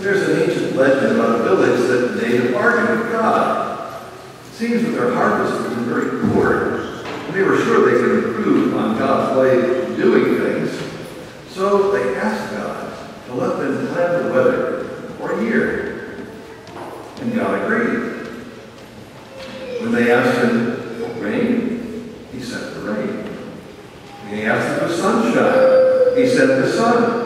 There's an ancient legend about a village that made a bargain with God. It seems that their harvest had been very poor, and they were sure they could improve on God's way of doing things. So they asked God to let them plan the weather for a year. And God agreed. When they asked him for rain, he sent the rain. When they asked him for sunshine, he sent the sun.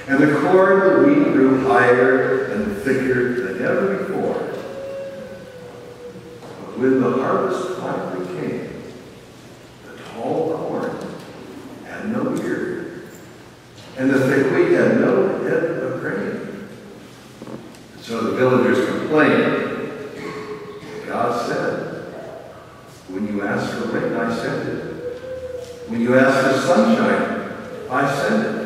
And the corn, the wheat grew higher and thicker than ever before. But when the harvest finally came, the tall corn had no ear, and the thick wheat had no head of grain. So the villagers complained. God said, when you ask for rain, I send it. When you ask for sunshine, I send it.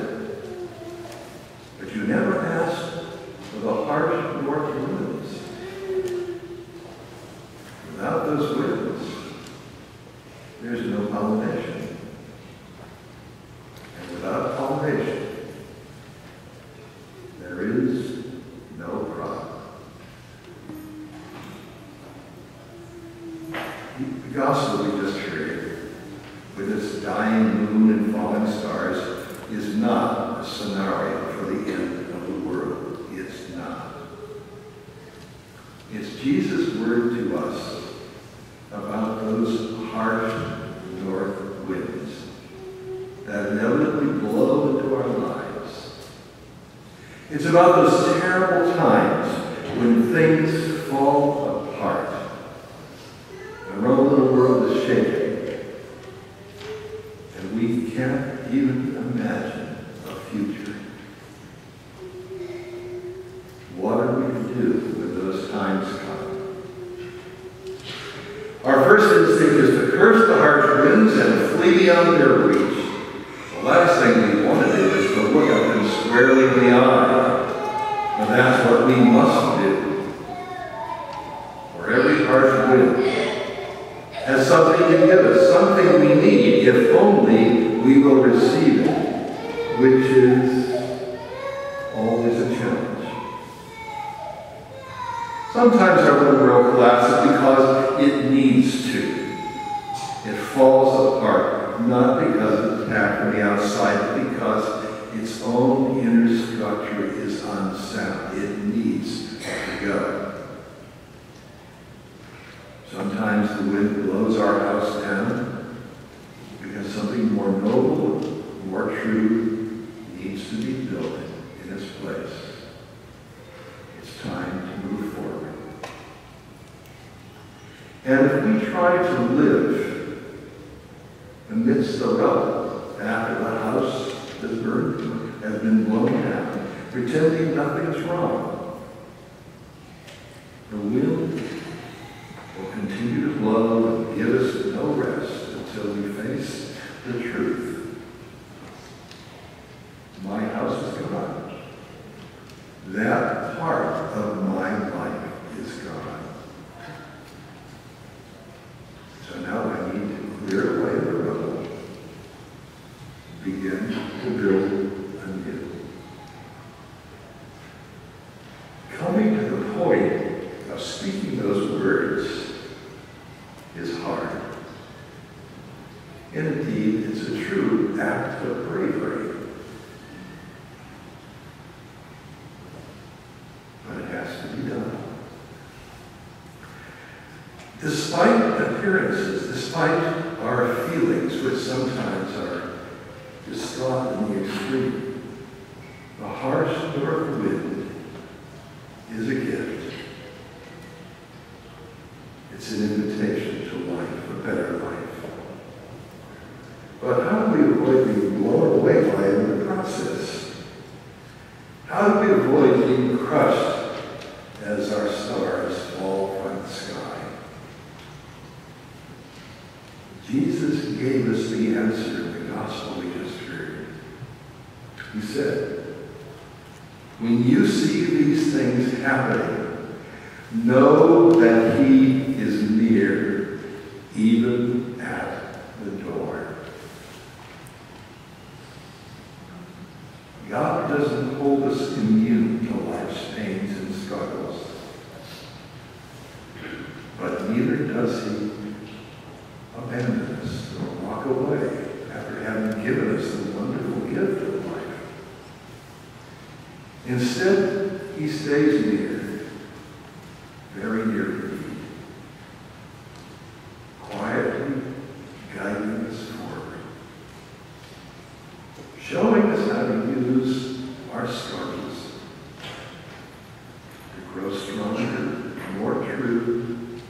But you never asked for the harsh north winds. Without those winds, there's no pollination. And without pollination, there is no crop. The gospel we just heard, with its dying moon and falling stars, is not a scenario for the end of the world. It's not. It's Jesus' word to us about those harsh north winds that inevitably blow into our lives. It's about those terrible times when things fall apart. Our own little world is shaking, and we can't even imagine a future. What are we to do when those times come? Our first instinct is to curse the harsh winds and flee beyond their reach. The last thing we want to do is to look at them squarely in the eye. And that's what we must do. For every harsh wind has something to give us, something we need, if only we will receive it, which is always a challenge. Sometimes our little world collapses because it needs to. It falls apart, not because of attack from the outside, but because its own inner structure is unsound. It needs to go. Sometimes the wind blows our house down because something more noble, more true needs to be built in its place. It's time to move forward. And if we try to live amidst the rubble after the house has burned, has been blown down, pretending nothing's wrong, the wind will continue to blow and give us no rest until we face the truth. My house is gone. That part of my life is gone. So now I need to clear away the rubble, begin to build anew. Coming to the point of speaking those words is hard. And indeed, it's a true act of bravery. But it has to be done. Despite appearances, despite our feelings, which sometimes are distraught in the extreme, the harsh north wind is a gift. It's an invitation to life, a better life. But how do we avoid being blown away by it in the process? How do we avoid being crushed as our stars fall from the sky? Jesus gave us the answer in the gospel we just heard. He said, when you see these things happening, know that he is near, even at the door. God doesn't hold us immune to life's pains and struggles, but neither does he abandon us or walk away after having given us the wonderful gift of life. Instead, he stays near, very near to me, quietly guiding us forward, showing us how to use our struggles to grow stronger, more true,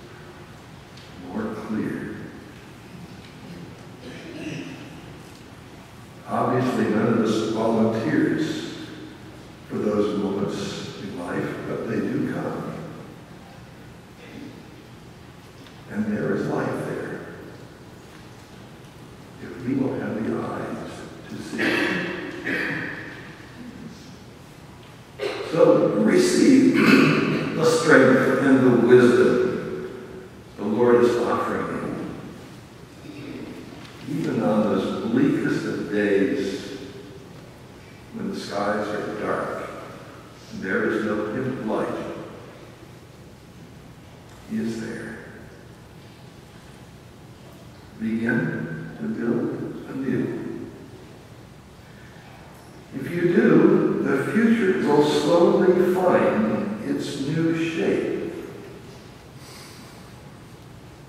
more clear. Obviously, none of us volunteers for those moments in life, but they do come. And there is life there, if we will have the eyes to see. So receive the strength and the wisdom the Lord is offering you, even on those bleakest of days when the skies are dark and there is no hint of light. He is there. Begin to build anew. If you do, the future will slowly find its new shape,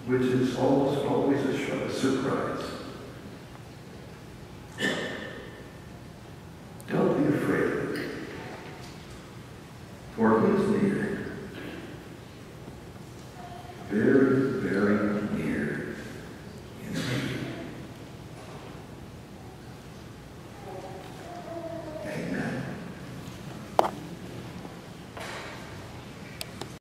which is almost always a surprise. Don't be afraid of it, for he is near.